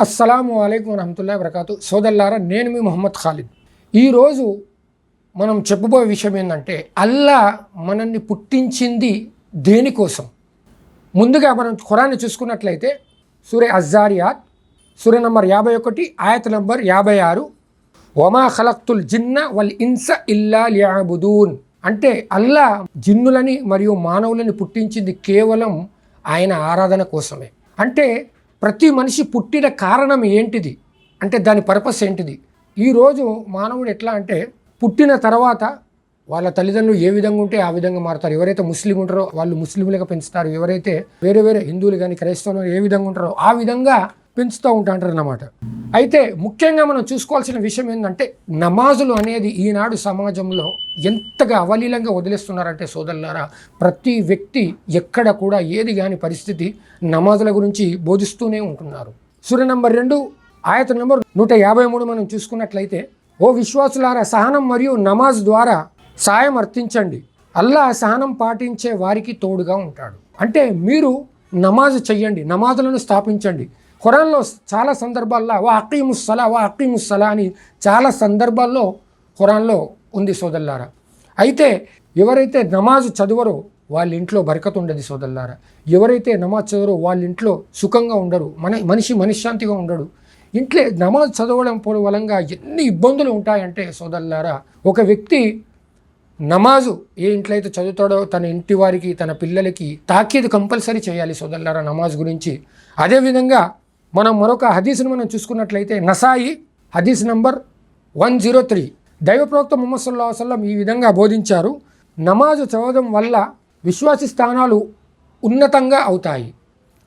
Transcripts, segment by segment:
అస్సలాము అలైకుం వరహమతుల్లాహి వబరకాతు. సోదరులారా, నేను మీ మొహమ్మద్ ఖాలిద్. ఈరోజు మనం చెప్పబోయే విషయం ఏంటంటే, అల్లా మనల్ని పుట్టించింది దేనికోసం? ముందుగా మనం ఖురాన్ని చూసుకున్నట్లయితే సూరే అజ్జారియాత్ సూరే నంబర్ 51 ఆయత్ నంబర్ 56, వమా ఖలక్తుల్ జిన్న వల్ ఇన్స ఇల్లా లియఅబుదూన్. అంటే అల్లా జిన్నులని మరియు మానవులని పుట్టించింది కేవలం ఆయన ఆరాధన కోసమే. అంటే ప్రతి మనిషి పుట్టిన కారణం ఏంటిది, అంటే దాని పర్పస్ ఏంటిది? ఈరోజు మానవుడు ఎట్లా అంటే, పుట్టిన తర్వాత వాళ్ళ తల్లిదండ్రులు ఏ విధంగా ఉంటే ఆ విధంగా మారుతారు. ఎవరైతే ముస్లిం ఉంటారో వాళ్ళు ముస్లింలుగా పెంచుతారు, ఎవరైతే వేరే వేరే హిందువులు కానీ క్రైస్తవులు ఏ విధంగా ఉంటారో ఆ విధంగా పెంచుతూ ఉంటారు అన్నమాట. అయితే ముఖ్యంగా మనం చూసుకోవాల్సిన విషయం ఏంటంటే, నమాజులు అనేది ఈనాడు సమాజంలో ఎంతగా అవలీలంగా వదిలేస్తున్నారంటే సోదరులారా, ప్రతి వ్యక్తి ఎక్కడ కూడా ఏది కాని పరిస్థితి నమాజుల గురించి బోధిస్తూనే ఉంటున్నారు. సూర నంబర్ 2 ఆయత నంబర్ 153 మనం చూసుకున్నట్లయితే, ఓ విశ్వాసులారా, సహనం మరియు నమాజ్ ద్వారా సాయం అర్థించండి, అల్లా సహనం పాటించే వారికి తోడుగా ఉంటాడు. అంటే మీరు నమాజ్ చెయ్యండి, నమాజులను స్థాపించండి. ఖురాన్లో చాలా సందర్భాల్లో వా అకీముస్సలా అని చాలా సందర్భాల్లో ఖురాన్లో ఉంది సోదరులారా. అయితే ఎవరైతే నమాజ్ చదవరో వాళ్ళ ఇంట్లో బరకత్ ఉండదు సోదరులారా. ఎవరైతే నమాజ్ చదవరో వాళ్ళ ఇంట్లో సుఖంగా ఉండరు, మనిషి మనశ్శాంతిగా ఉండడు. ఇంట్లో నమాజ్ చదవడం వలంగా ఎన్ని ఇబ్బందులు ఉంటాయంటే సోదరులారా, ఒక వ్యక్తి నమాజు ఏ ఇంట్లో అయితే చదువుతాడో తన ఇంటి వారికి తన పిల్లలకి తాకీదు కంపల్సరీ చేయాలి సోదరులారా నమాజ్ గురించి. అదేవిధంగా మనం మరొక హదీస్ను మనం చూసుకున్నట్లయితే నసాయి హదీస్ నంబర్ 103, దైవ ప్రవక్త ముహమ్మద్ సల్లల్లాహు అలైహి వసల్లం ఈ విధంగా బోధించారు, నమాజు చదవడం వల్ల విశ్వాసి స్థానాలు ఉన్నతంగా అవుతాయి.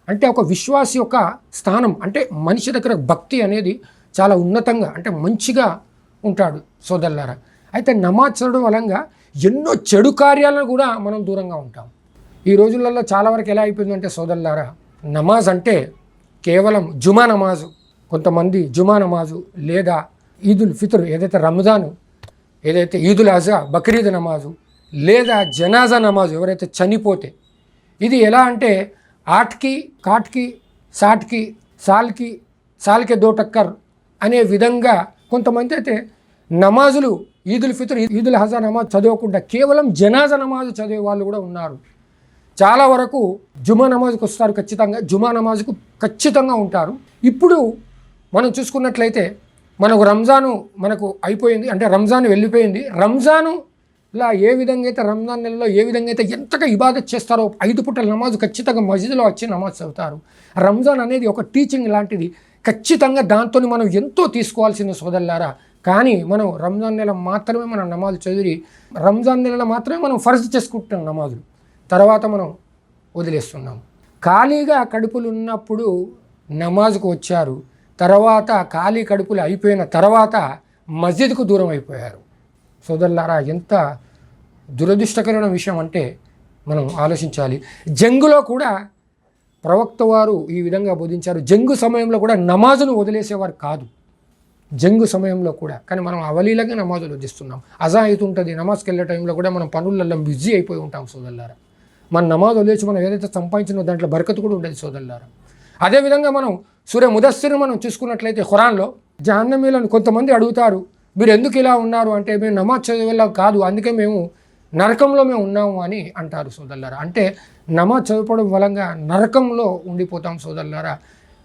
అంటే ఒక విశ్వాసి యొక్క స్థానం అంటే మనిషి దగ్గర భక్తి అనేది చాలా ఉన్నతంగా అంటే మంచిగా ఉంటాడు సోదరులారా. అయితే నమాజ్ చదవడం వలంగా ఎన్నో చెడు కార్యాలను కూడా మనం దూరంగా ఉంటాం. ఈ రోజులలో చాలా వరకు ఎలా అయిపోయిందంటే సోదరులారా, నమాజ్ అంటే కేవలం జుమా నమాజు, కొంతమంది జుమా నమాజు లేదా ఈదుల్ ఫిత్ర్ ఏదైతే రంజాను, ఏదైతే ఈదుల్ అజా బక్రీద్ నమాజు లేదా జనాజా నమాజు ఎవరైతే చనిపోతే, ఇది ఎలా అంటే ఆట్కి కాట్కి సాట్కి సాల్కే దో టక్కర్ అనే విధంగా కొంతమంది అయితే నమాజులు ఈదుల్ ఫిత్ర్ ఈదుల్ అజా నమాజ్ చదవకుండా కేవలం జనాజా నమాజు చదివే వాళ్ళు కూడా ఉన్నారు. చాలా వరకు జుమా నమాజ్కి వస్తారు, ఖచ్చితంగా జుమా నమాజ్కు ఖచ్చితంగా ఉంటారు. ఇప్పుడు మనం చూసుకున్నట్లయితే మనకు రంజాను మనకు అయిపోయింది, అంటే రంజాన్ వెళ్ళిపోయింది. రంజానులా ఏ విధంగా అయితే రంజాన్ నెలలో ఏ విధంగా అయితే ఎంతగా ఇబాదత్ చేస్తారో 5 పూటల నమాజు ఖచ్చితంగా మస్జిద్లో వచ్చి నమాజ్ చదువుతారు. రంజాన్ అనేది ఒక టీచింగ్ లాంటిది, ఖచ్చితంగా దాంతో మనం ఎంతో తీసుకోవాల్సిన సోదరులారా. కానీ మనం రంజాన్ నెల మాత్రమే మనం నమాజు చదివి రంజాన్ నెలలో మాత్రమే మనం ఫర్జ్ చేసుకుంటున్నాం నమాజులు, తర్వాత మనం వదిలేస్తున్నాం. ఖాళీగా కడుపులు ఉన్నప్పుడు నమాజ్కు వచ్చారు, తర్వాత ఖాళీ కడుపులు అయిపోయిన తర్వాత మస్జిద్కు దూరం అయిపోయారు. సోదరులారా, ఎంత దురదృష్టకరమైన విషయం అంటే మనం ఆలోచించాలి. జంగులో కూడా ప్రవక్త వారు ఈ విధంగా బోధించారు, జంగు సమయంలో కూడా నమాజును వదిలేసేవారు కాదు, జంగు సమయంలో కూడా. కానీ మనం అవలీలంగా నమాజులు వదిస్తున్నాం. అజా అవుతుంటుంది, నమాజ్కి వెళ్ళే టైంలో కూడా మనం పనులలో బిజీ అయిపోయి ఉంటాం సోదరులారా. మన నమాజ్ వదిలేసి మనం ఏదైతే సంపాదించినో దాంట్లో బరకత్ కూడా ఉండదు సోదరులారా. అదేవిధంగా మనం సూరే ముదస్సిర్ మనం చూసుకున్నట్లయితే ఖురాన్లో జహన్నమీలను కొంతమంది అడుగుతారు, మీరు ఎందుకు ఇలా ఉన్నారు అంటే, మేము నమాజ్ చదివేలా కాదు, అందుకే మేము నరకంలో మేము ఉన్నాము అని అంటారు సోదరులారా. అంటే నమాజ్ చదువుకోవడం వలంగా నరకంలో ఉండిపోతాం సోదరులారా.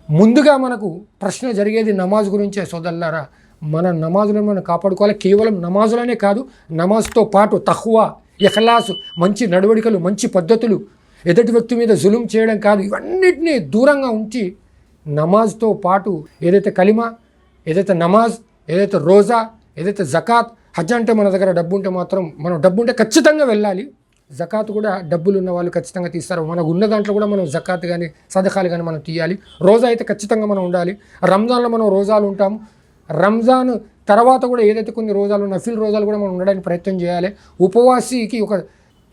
ముందుగా మనకు ప్రశ్న జరిగేది నమాజ్ గురించే సోదరులారా. మన నమాజులను మనం కాపాడుకోవాలి. కేవలం నమాజులనే కాదు, నమాజ్తో పాటు తఖ్వా, ఇఖ్లాసు, మంచి నడవడికలు, మంచి పద్ధతులు, ఎదుటి వ్యక్తి మీద జులుం చేయడం కాదు, ఇవన్నిటినీ దూరంగా ఉంచి నమాజ్తో పాటు ఏదైతే కలిమా, ఏదైతే నమాజ్, ఏదైతే రోజా, ఏదైతే జకాత్, హజ్ అంటే మన దగ్గర డబ్బు ఉంటే మాత్రం మనం డబ్బు ఉంటే ఖచ్చితంగా వెళ్ళాలి. జకాత్ కూడా డబ్బులు ఉన్న వాళ్ళు ఖచ్చితంగా తీస్తారు. మనకు ఉన్న దాంట్లో కూడా మనం జకాత్ కానీ సదకాలు కానీ మనం తీయాలి. రోజా అయితే ఖచ్చితంగా మనం ఉండాలి. రంజాన్లో మనం రోజాలు ఉంటాము. రంజాన్ తర్వాత కూడా ఏదైతే కొన్ని రోజాలు నఫిల్ రోజాలు కూడా మనం ఉండడానికి ప్రయత్నం చేయాలి. ఉపవాసికి ఒక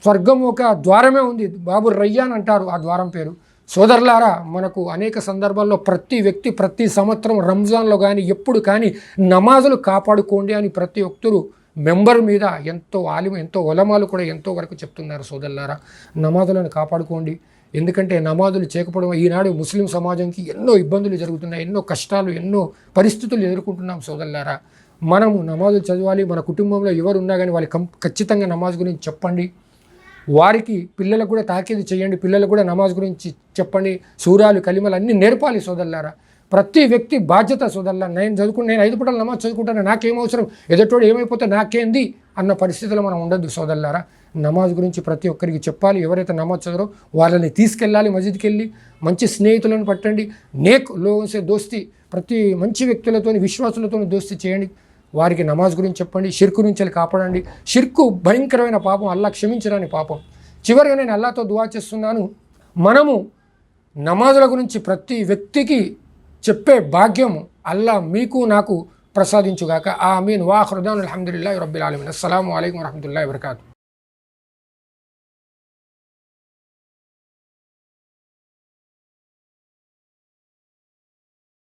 స్వర్గం ఒక ద్వారమే ఉంది, బాబు రయ్యాన్ అంటారు ఆ ద్వారం పేరు. సోదరులారా, మనకు అనేక సందర్భాల్లో ప్రతి వ్యక్తి ప్రతి సంవత్సరం రంజాన్లో కానీ ఎప్పుడు కానీ నమాజులు కాపాడుకోండి అని ప్రతి ఒక్కరు మెంబర్ మీద ఎంతో ఆలిమ ఎంతో ఒలమాలు కూడా ఎంతో వరకు చెప్తున్నారు సోదరులారా. నమాజులను కాపాడుకోండి. ఎందుకంటే నమాజులు చేయకపోవడం ఈనాడు ముస్లిం సమాజంకి ఎన్నో ఇబ్బందులు జరుగుతున్నాయి, ఎన్నో కష్టాలు, ఎన్నో పరిస్థితులు ఎదుర్కొంటున్నాం సోదరులారా. మనము నమాజులు చదవాలి. మన కుటుంబంలో ఎవరు ఉన్నా కానీ వాళ్ళకి ఖచ్చితంగా నమాజ్ గురించి చెప్పండి. వారికి పిల్లలకు కూడా తాకీదు చేయండి, పిల్లలకు కూడా నమాజ్ గురించి చెప్పండి. సూరాలు, కలిమలు అన్నీ నేర్పాలి సోదరులారా. ప్రతి వ్యక్తి బాధ్యత సోదరులా. నేను 5 పూటలు నమాజ్ చదువుకుంటాను, నాకేం అవసరం, ఎదుటోడు ఏమైపోతే నాకేంది అన్న పరిస్థితిలో మనం ఉండద్దు సోదరులారా. నమాజ్ గురించి ప్రతి ఒక్కరికి చెప్పాలి. ఎవరైతే నమాజ్ చదవరో వాళ్ళని తీసుకెళ్ళాలి మస్జిద్కి వెళ్ళి. మంచి స్నేహితులను పట్టండి. నేక్ లోసే దోస్తి, ప్రతి మంచి వ్యక్తులతో విశ్వాసులతో దోస్తి చేయండి. వారికి నమాజ్ గురించి చెప్పండి. షిర్కు నుంచి కాపాడండి. షిర్కు భయంకరమైన పాపం, అల్లా క్షమించరాని పాపం. చివరిగా నేను అల్లాతో దువా చేస్తున్నాను, మనము నమాజుల గురించి ప్రతి వ్యక్తికి చెప్పే భాగ్యం అల్లా మీకు నాకు ప్రసాదించుగాక. ఆమీన్. వా ఆఖిరు దఅవానా అల్హమ్దులిల్లాహి రబ్బిల్ ఆలమీన్. అస్సలాము అలైకుం వరహ్మతుల్లాహి వబరకాతుహు.